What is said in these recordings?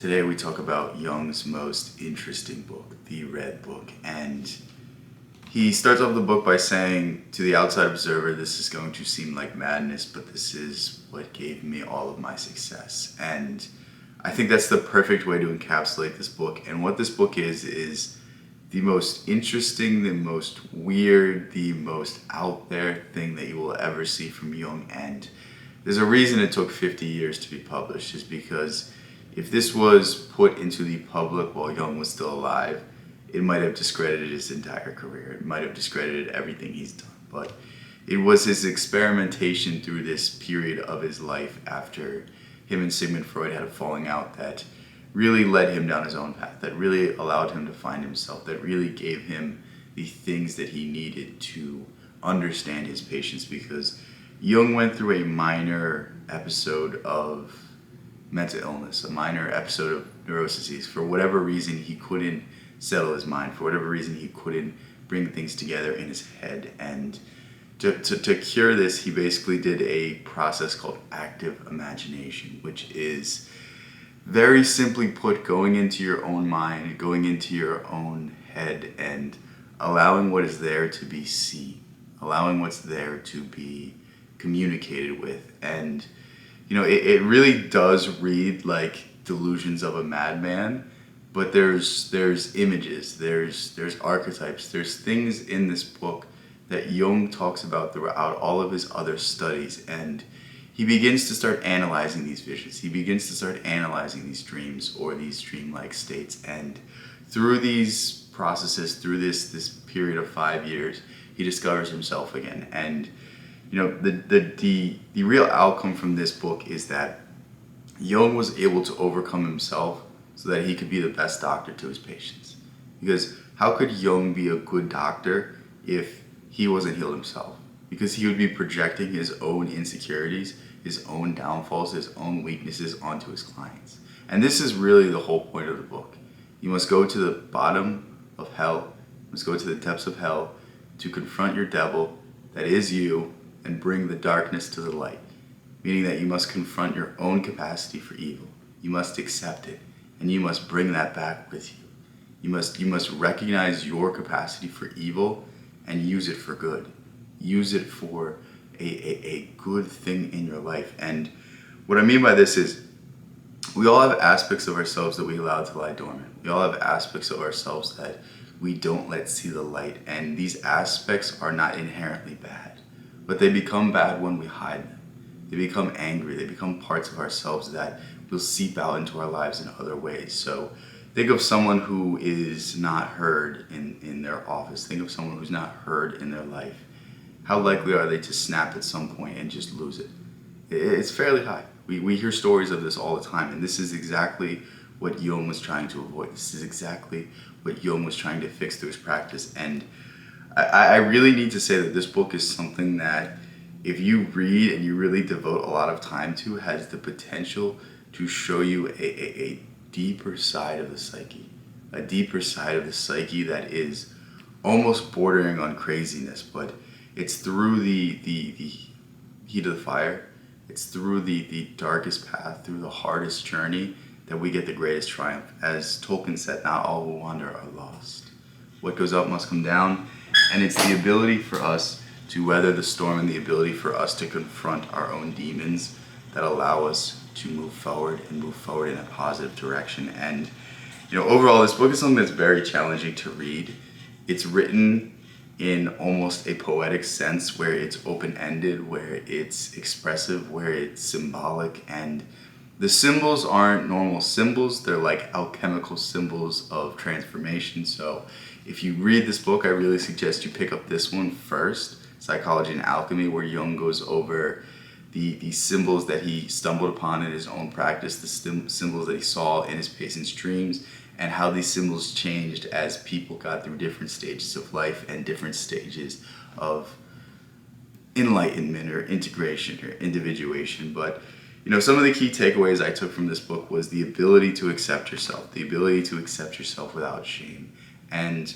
Today we talk about Jung's most interesting book, The Red Book, and he starts off the book by saying, to the outside observer, this is going to seem like madness, but this is what gave me all of my success. And I think that's the perfect way to encapsulate this book. And what this book is the most interesting, the most weird, the most out there thing that you will ever see from Jung. And there's a reason it took 50 years to be published, is because if this was put into the public while Jung was still alive, it might have discredited his entire career. It might have discredited everything he's done. But it was his experimentation through this period of his life after him and Sigmund Freud had a falling out that really led him down his own path, that really allowed him to find himself, that really gave him the things that he needed to understand his patients, because Jung went through a minor episode of mental illness, a minor episode of neurosis. For whatever reason, he couldn't settle his mind. For whatever reason, he couldn't bring things together in his head. And to cure this, he basically did a process called active imagination, which is very simply put, going into your own mind, going into your own head, and allowing what is there to be seen, allowing what's there to be communicated with. And it really does read like Delusions of a Madman, but there's images, there's archetypes, there's things in this book that Jung talks about throughout all of his other studies, and he begins to start analyzing these visions. He begins to start analyzing these dreams or these dreamlike states, and through these processes, through this period of 5 years, he discovers himself again. And the real outcome from this book is that Jung was able to overcome himself so that he could be the best doctor to his patients. Because how could Jung be a good doctor if he wasn't healed himself? Because he would be projecting his own insecurities, his own downfalls, his own weaknesses onto his clients. And this is really the whole point of the book. You must go to the bottom of hell, you must go to the depths of hell to confront your devil, that is you, and bring the darkness to the light. Meaning that you must confront your own capacity for evil. You must accept it, and you must bring that back with you. You must recognize your capacity for evil and use it for good. Use it for a good thing in your life. And what I mean by this is, we all have aspects of ourselves that we allow to lie dormant. We all have aspects of ourselves that we don't let see the light, and these aspects are not inherently bad. But they become bad when we hide them. They become angry. They become parts of ourselves that will seep out into our lives in other ways. So think of someone who is not heard in their office. Think of someone who's not heard in their life. How likely are they to snap at some point and just lose it? It's fairly high. We hear stories of this all the time, and this is exactly what Jung was trying to avoid. This is exactly what Jung was trying to fix through his practice. And I really need to say that this book is something that, if you read and you really devote a lot of time to, has the potential to show you a deeper side of the psyche. A deeper side of the psyche that is almost bordering on craziness, but it's through the heat of the fire, it's through the darkest path, through the hardest journey, that we get the greatest triumph. As Tolkien said, not all who wander are lost. What goes up must come down. And it's the ability for us to weather the storm, and the ability for us to confront our own demons that allow us to move forward and move forward in a positive direction. And overall, this book is something that's very challenging to read. It's written in almost a poetic sense, where it's open-ended, where it's expressive, where it's symbolic, and the symbols aren't normal symbols. They're like alchemical symbols of transformation. So if you read this book, I really suggest you pick up this one first, Psychology and Alchemy, where Jung goes over the symbols that he stumbled upon in his own practice, the symbols that he saw in his patients' dreams, and how these symbols changed as people got through different stages of life and different stages of enlightenment or integration or individuation. But some of the key takeaways I took from this book was the ability to accept yourself, the ability to accept yourself without shame. And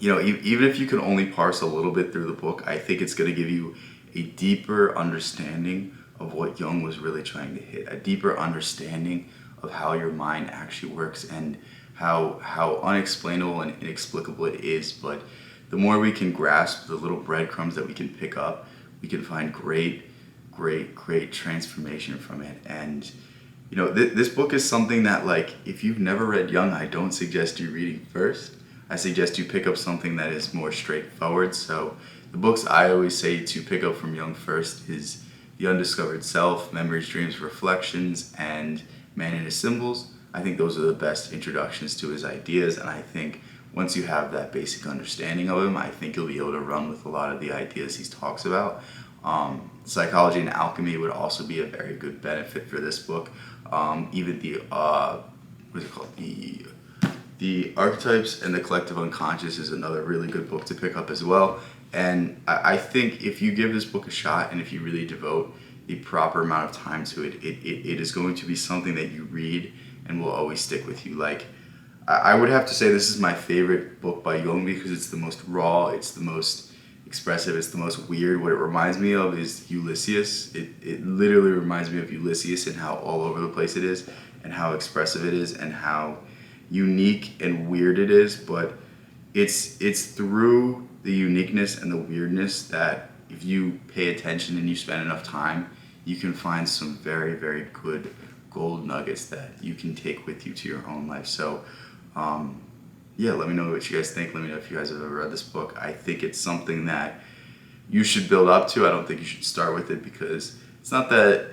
even if you can only parse a little bit through the book, I think it's going to give you a deeper understanding of what Jung was really trying to hit, a deeper understanding of how your mind actually works and how unexplainable and inexplicable it is. But the more we can grasp the little breadcrumbs that we can pick up, we can find great transformation from it. And you know, this book is something that, like, if you've never read Jung, I don't suggest you reading first. I suggest you pick up something that is more straightforward. So the books I always say to pick up from Jung first is The Undiscovered Self, Memories, Dreams, Reflections, and Man and His Symbols. I think those are the best introductions to his ideas, and I think once you have that basic understanding of him, I think you'll be able to run with a lot of the ideas he talks about. Psychology and Alchemy would also be a very good benefit for this book. Even the what is it called? The Archetypes and the Collective Unconscious is another really good book to pick up as well. And I think if you give this book a shot and if you really devote the proper amount of time to it, it is going to be something that you read and will always stick with you. Like, I would have to say this is my favorite book by Jung because it's the most raw, it's the most expressive, it's the most weird. What it reminds me of is Ulysses. It literally reminds me of Ulysses and how all over the place it is and how expressive it is and how unique and weird it is. But it's through the uniqueness and the weirdness that if you pay attention and you spend enough time, you can find some very good gold nuggets that you can take with you to your own life. So yeah, let me know what you guys think. Let me know if you guys have ever read this book. I think it's something that you should build up to. I don't think you should start with it because it's not that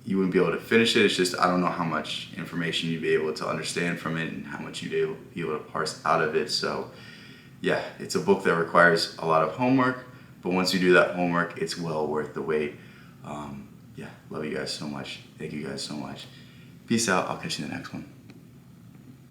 you wouldn't be able to finish it. It's just I don't know how much information you'd be able to understand from it and how much you'd be able to parse out of it. So yeah, it's a book that requires a lot of homework, but once you do that homework, it's well worth the wait. Yeah, love you guys so much. Thank you guys so much. Peace out. I'll catch you in the next one.